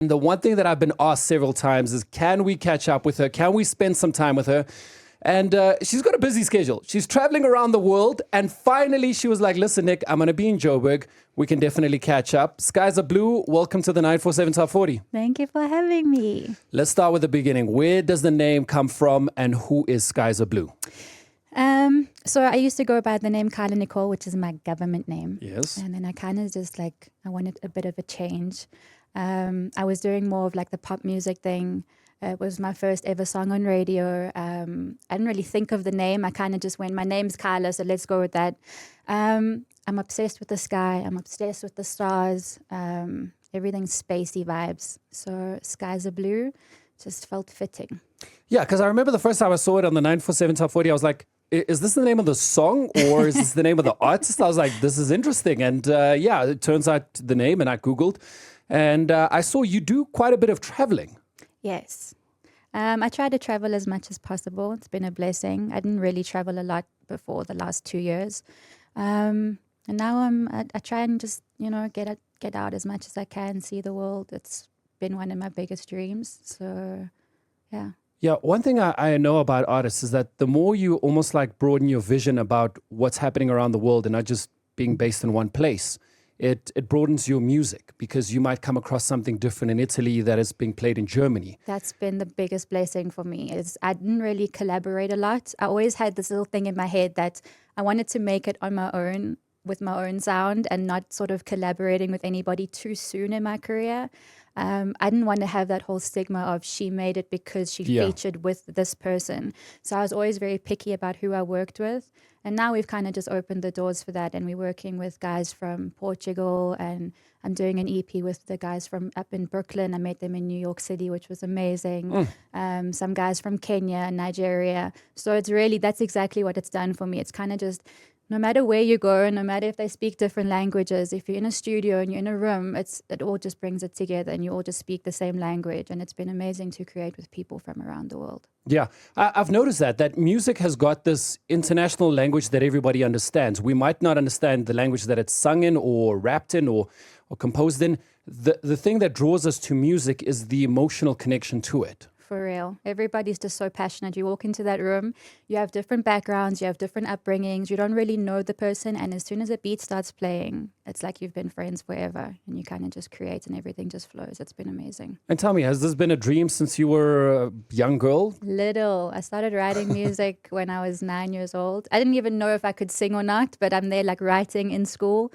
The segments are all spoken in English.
The one thing that I've been asked several times is, can we catch up with her? Can we spend some time with her? And she's got a busy schedule. She's traveling around the world. And finally, she was like, listen, Nick, I'm going to be in Joburg. We can definitely catch up. Skys A Blu, welcome to the 947 Top 40. Thank you for having me. Let's start with the beginning. Where does the name come from and who is Skys A Blu? So I used to go by the name Kyla Nicole, which is my government name. Yes. And then I kind of just I wanted a bit of a change. I was doing more of like the pop music thing. It was my first ever song on radio. I didn't really think of the name. I kind of just went, my name's Kyla, so let's go with that. I'm obsessed with the sky. I'm obsessed with the stars. Everything's spacey vibes. So Skys A Blu just felt fitting. Yeah, because I remember the first time I saw it on the 947 Top 40, I was like, is this the name of the song or is this the name of the artist? I was like, this is interesting. And yeah, it turns out the name, and I Googled. And I saw you do quite a bit of traveling. Yes. I try to travel as much as possible. It's been a blessing. I didn't really travel a lot before the last 2 years. And now I try and just, get out as much as I can, see the world. It's been one of my biggest dreams. So, yeah. Yeah, one thing I know about artists is that the more you almost like broaden your vision about what's happening around the world and not just being based in one place, it broadens your music, because you might come across something different in Italy that is being played in Germany. That's been the biggest blessing for me. Is I didn't really collaborate a lot. I always had this little thing in my head that I wanted to make it on my own, with my own sound, and not sort of collaborating with anybody too soon in my career. I didn't want to have that whole stigma of she made it because she featured with this person. So I was always very picky about who I worked with. And now we've kind of just opened the doors for that. And we're working with guys from Portugal, and I'm doing an EP with the guys from up in Brooklyn. I met them in New York City, which was amazing. Some guys from Kenya and Nigeria. So it's really, that's exactly what it's done for me. It's kind of just, no matter where you go, no matter if they speak different languages, if you're in a studio and you're in a room, it all just brings it together, and you all just speak the same language. And it's been amazing to create with people from around the world. Yeah, I've noticed that music has got this international language that everybody understands. We might not understand the language that it's sung in or rapped in or composed in. The thing that draws us to music is the emotional connection to it. For real. Everybody's just so passionate. You walk into that room, you have different backgrounds, you have different upbringings, you don't really know the person, and as soon as a beat starts playing, it's like you've been friends forever, and you kind of just create and everything just flows. It's been amazing. And tell me, has this been a dream since you were a young girl? Little. I started writing music when I was 9 years old. I didn't even know if I could sing or not, but I'm there like writing in school.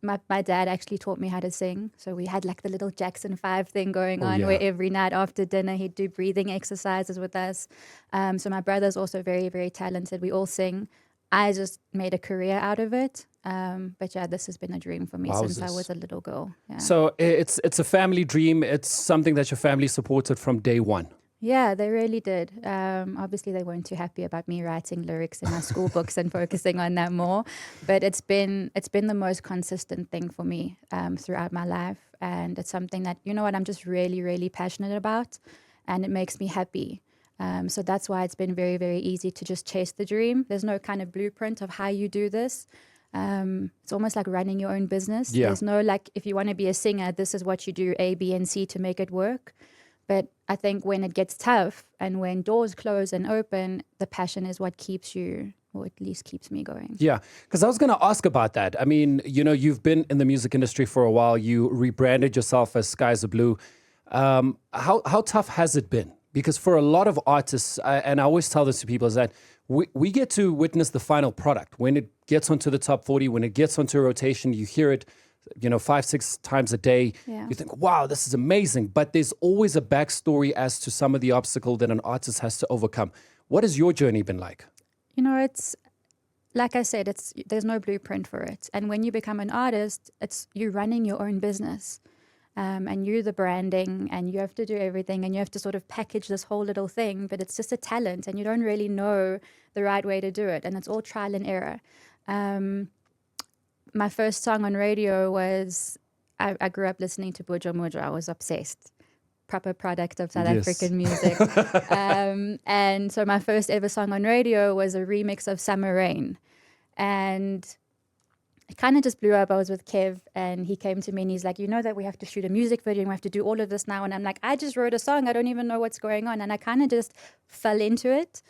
My dad actually taught me how to sing. So we had like the little Jackson 5 thing going on, where every night after dinner he'd do breathing exercises with us. So my brother's also very, very talented. We all sing. I just made a career out of it. But yeah, this has been a dream for me since I was a little girl. Yeah. So it's a family dream. It's something that your family supported from day one. Yeah, they really did. Obviously, they weren't too happy about me writing lyrics in my school books and focusing on that more. But it's been the most consistent thing for me throughout my life. And it's something that, I'm just really, really passionate about. And it makes me happy. So that's why it's been very, very easy to just chase the dream. There's no kind of blueprint of how you do this. It's almost like running your own business. Yeah. There's no like, if you want to be a singer, this is what you do, A, B, and C to make it work. But I think when it gets tough and when doors close and open, the passion is what keeps you, or at least keeps me going. Yeah, because I was going to ask about that. I mean, you've been in the music industry for a while. You rebranded yourself as Skys A Blu. How tough has it been? Because for a lot of artists, and I always tell this to people, is that we get to witness the final product. When it gets onto the top 40, when it gets onto rotation, you hear it 5-6 times a day. Yeah. You think, wow, this is amazing. But there's always a backstory as to some of the obstacle that an artist has to overcome. What has your journey been like? It's like I said, there's no blueprint for it. And when you become an artist, you're running your own business. And you're the branding, and you have to do everything, and you have to sort of package this whole little thing, but it's just a talent, and you don't really know the right way to do it. And it's all trial and error. My first song on radio was, I grew up listening to Bujo Mujo. I was obsessed. Proper product of South African music. And so my first ever song on radio was a remix of Summer Rain. And it kind of just blew up. I was with Kev and he came to me and he's like, you know that we have to shoot a music video and we have to do all of this now. And I'm like, I just wrote a song. I don't even know what's going on. And I kind of just fell into it.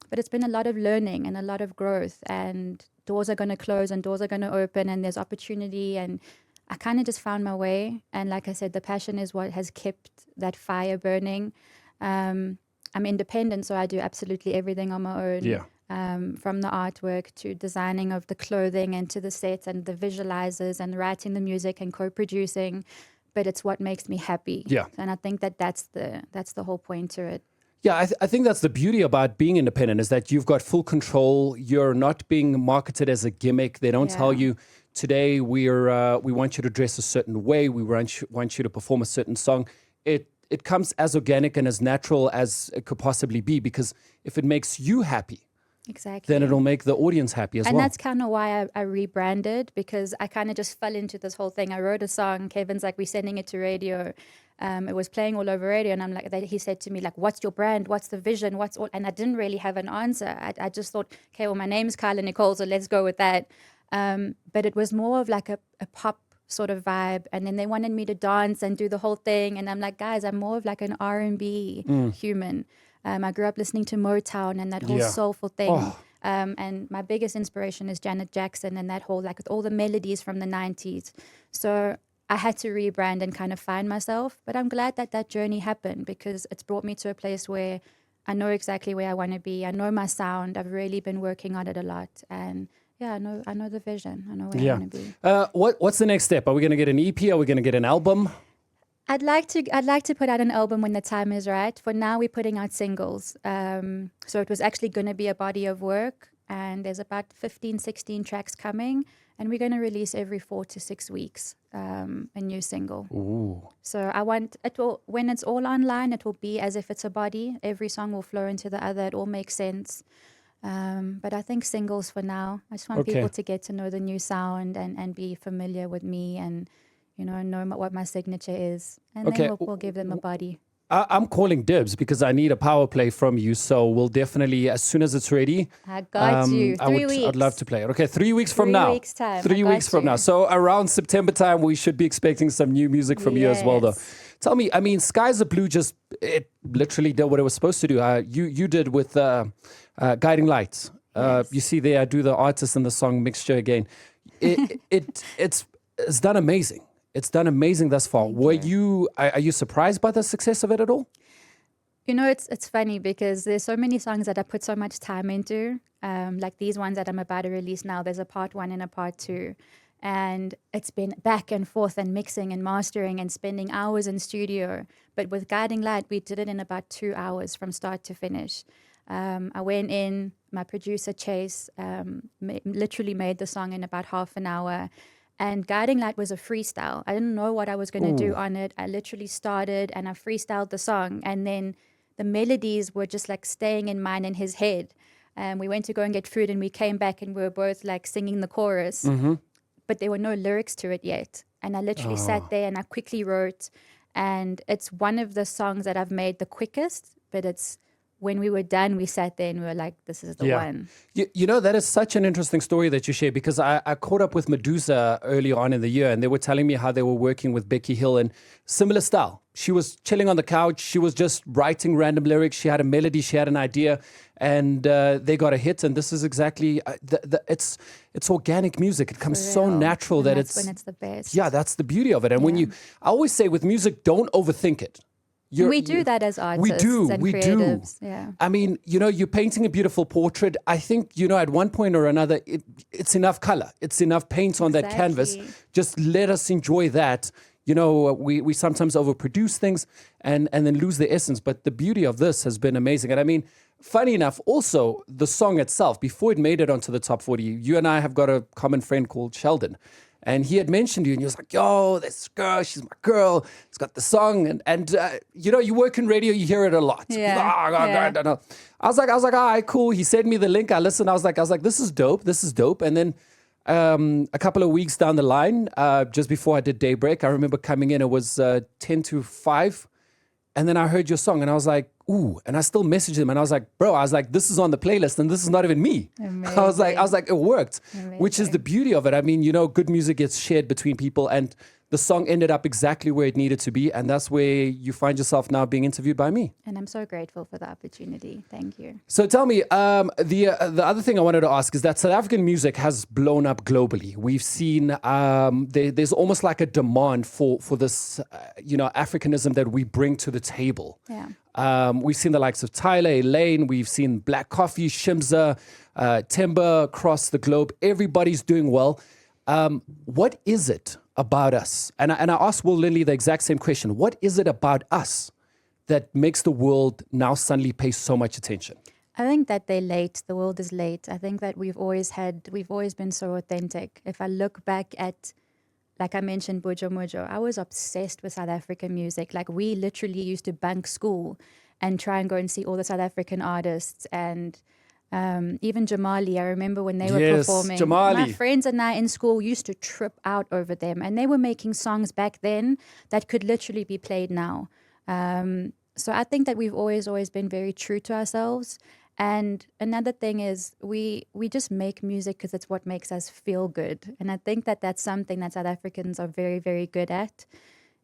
But it's been a lot of learning and a lot of growth, and doors are going to close and doors are going to open and there's opportunity. And I kind of just found my way. And like I said, the passion is what has kept that fire burning. I'm independent, so I do absolutely everything on my own. Yeah. From the artwork to designing of the clothing and to the sets and the visualizers and writing the music and co-producing, but it's what makes me happy. Yeah. And I think that's the whole point to it. Yeah, I think that's the beauty about being independent, is that you've got full control. You're not being marketed as a gimmick. They don't tell you, today we want you to dress a certain way. We want you to perform a certain song. It comes as organic and as natural as it could possibly be, because if it makes you happy, exactly, then it'll make the audience happy as well. And that's kind of why I rebranded, because I kind of just fell into this whole thing. I wrote a song. Kevin's like, we're sending it to radio. It was playing all over radio, and I'm like, he said to me, like, what's your brand? What's the vision? And I didn't really have an answer. I just thought, okay, well, my name's Kyla Nicole, so let's go with that. But it was more of like a pop sort of vibe, and then they wanted me to dance and do the whole thing, and I'm like, guys, I'm more of like an R&B human. I grew up listening to Motown and that whole soulful thing. And my biggest inspiration is Janet Jackson and that whole, like, with all the melodies from the 90s. So I had to rebrand and kind of find myself. But I'm glad that journey happened, because it's brought me to a place where I know exactly where I want to be. I know my sound. I've really been working on it a lot. And yeah, I know the vision. I know where I want to be. What's the next step? Are we going to get an EP? Are we going to get an album? I'd like to put out an album when the time is right. For now, we're putting out singles. So it was actually going to be a body of work, and there's about 15, 16 tracks coming, and we're going to release every 4 to 6 weeks a new single. Ooh. So when it's all online, it will be as if it's a body. Every song will flow into the other. It all makes sense. But I think singles for now. I just want people to get to know the new sound and be familiar with me, and know what my signature is. And then we'll give them a body. I'm calling dibs, because I need a power play from you. So we'll definitely, as soon as it's ready. I got you. 3 weeks. I'd love to play it. Okay, 3 weeks from now. 3 weeks time. 3 weeks from now. So around September time, we should be expecting some new music from you as well, though. Tell me, I mean, Skys A Blu it literally did what it was supposed to do. You did with Guiding Lights. You see there, I do the artist and the song mixture again. It's done amazing. It's done amazing thus far. Are you surprised by the success of it at all? It's funny, because there's so many songs that I put so much time into. Like these ones that I'm about to release now, there's a part 1 and a part 2. And it's been back and forth and mixing and mastering and spending hours in studio. But with Guiding Light, we did it in about 2 hours from start to finish. I went in, my producer Chase literally made the song in about half an hour. And Guiding Light was a freestyle. I didn't know what I was going to do on it. I literally started and I freestyled the song. And then the melodies were just like staying in mine and his head. We went to go and get food, and we came back and we were both like singing the chorus. Mm-hmm. But there were no lyrics to it yet. And I literally sat there and I quickly wrote. And it's one of the songs that I've made the quickest, but when we were done, we sat there and we were like, this is the one. That is such an interesting story that you share, because I caught up with Medusa early on in the year, and they were telling me how they were working with Becky Hill, and similar style. She was chilling on the couch. She was just writing random lyrics. She had a melody. She had an idea, and they got a hit. And this is exactly, it's organic music. It comes so natural that that's when it's the best. Yeah, that's the beauty of it. And I always say with music, don't overthink it. We do that as artists and creatives. Yeah. I mean, you're painting a beautiful portrait. I think, at one point or another, it's enough color. It's enough paint on that canvas. Just let us enjoy that. We sometimes overproduce things and then lose the essence. But the beauty of this has been amazing. And I mean, funny enough, also, the song itself, before it made it onto the top 40, you and I have got a common friend called Sheldon. And he had mentioned you, and he was like, yo, this girl, she's my girl. It's got the song. And you work in radio, you hear it a lot. I was like, all right, cool. He sent me the link. I listened. I was like, this is dope. This is dope. And then a couple of weeks down the line, just before I did Daybreak, I remember coming in, it was 10 to 5. And then I heard your song, and I was like, ooh, and I still messaged him and I was like, bro, this is on the playlist and this is not even me. Amazing. I was like, it worked, which is Amazing. the beauty of it. I mean, good music gets shared between people, and the song ended up exactly where it needed to be. And that's where you find yourself now being interviewed by me. And I'm so grateful for the opportunity. Thank you. So tell me, the other thing I wanted to ask is that South African music has blown up globally. We've seen there's almost like a demand for this, Africanism that we bring to the table. Yeah. We've seen the likes of Tyler, Elaine. We've seen Black Coffee, Shimza, Timber across the globe. Everybody's doing well. What is it about us? And I asked Will Lindley the exact same question. What is it about us that makes the world now suddenly pay so much attention? I think that they're late. The world is late. I think that we've always been so authentic. If I look back at, like I mentioned, Bujo Mujo, I was obsessed with South African music. Like, we literally used to bunk school and try and go and see all the South African artists. And even Jamali, I remember when they were performing. Jamali. My friends and I in school used to trip out over them. And they were making songs back then that could literally be played now. So I think that we've always been very true to ourselves. And another thing is we just make music because it's what makes us feel good. And I think that that's something that South Africans are very, very good at,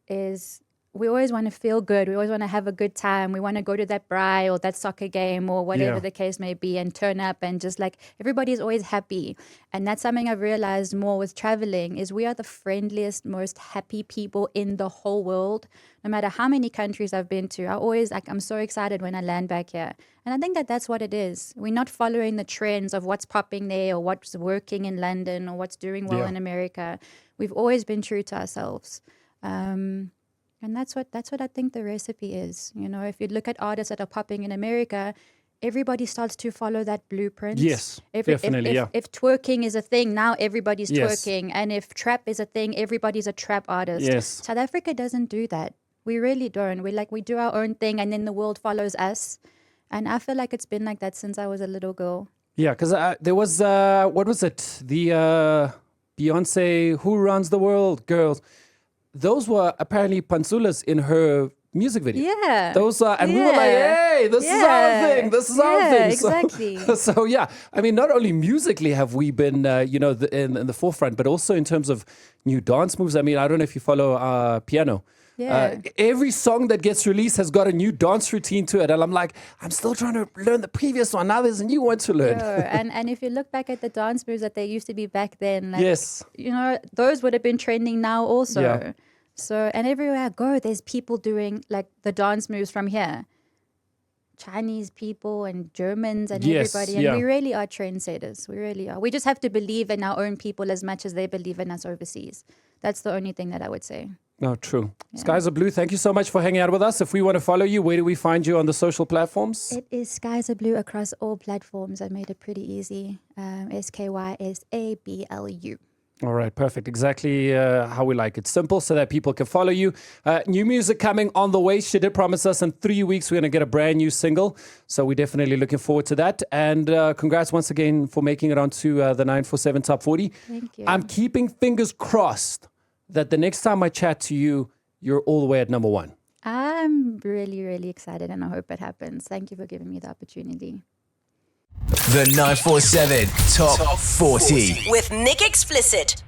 is we always want to feel good. We always want to have a good time. We want to go to that braai or that soccer game or whatever the case may be and turn up, and just like everybody's always happy. And that's something I've realized more with traveling, is we are the friendliest, most happy people in the whole world. No matter how many countries I've been to, I'm so excited when I land back here. And I think that that's what it is. We're not following the trends of what's popping there or what's working in London or what's doing well in America. We've always been true to ourselves. And that's what I think the recipe is. If you look at artists that are popping in America, everybody starts to follow that blueprint. Yes, definitely, if twerking is a thing, now everybody's twerking. And if trap is a thing, everybody's a trap artist. Yes. South Africa doesn't do that. We really don't. We do our own thing, and then the world follows us. And I feel like it's been like that since I was a little girl. Yeah, because there was, what was it? The Beyonce, Who Runs the World girls. Those were apparently Pantsula's in her music video. Yeah. Those are, and we were like, hey, this is our thing. This is our thing. Exactly. So yeah, I mean, not only musically have we been, in the forefront, but also in terms of new dance moves. I mean, I don't know if you follow piano. Yeah. Every song that gets released has got a new dance routine to it. And I'm like, I'm still trying to learn the previous one. Now there's a new one to learn. And if you look back at the dance moves that they used to be back then, like, yes, those would have been trending now also. Yeah. So, and everywhere I go, there's people doing like the dance moves from here. Chinese people and Germans and everybody. And we really are trendsetters. We really are. We just have to believe in our own people as much as they believe in us overseas. That's the only thing that I would say. No, true. Yeah. Skys A Blu, thank you so much for hanging out with us. If we want to follow you, where do we find you on the social platforms? It is Skys A Blu across all platforms. I made it pretty easy. SKYSABLU. All right, perfect. Exactly how we like it. Simple so that people can follow you. New music coming on the way. She did promise us in 3 weeks we're going to get a brand new single. So we're definitely looking forward to that. And congrats once again for making it onto the 947 Top 40. Thank you. I'm keeping fingers crossed that the next time I chat to you, you're all the way at number one. I'm really, really excited, and I hope it happens. Thank you for giving me the opportunity. The 947 Top 40 with Nick Explicit.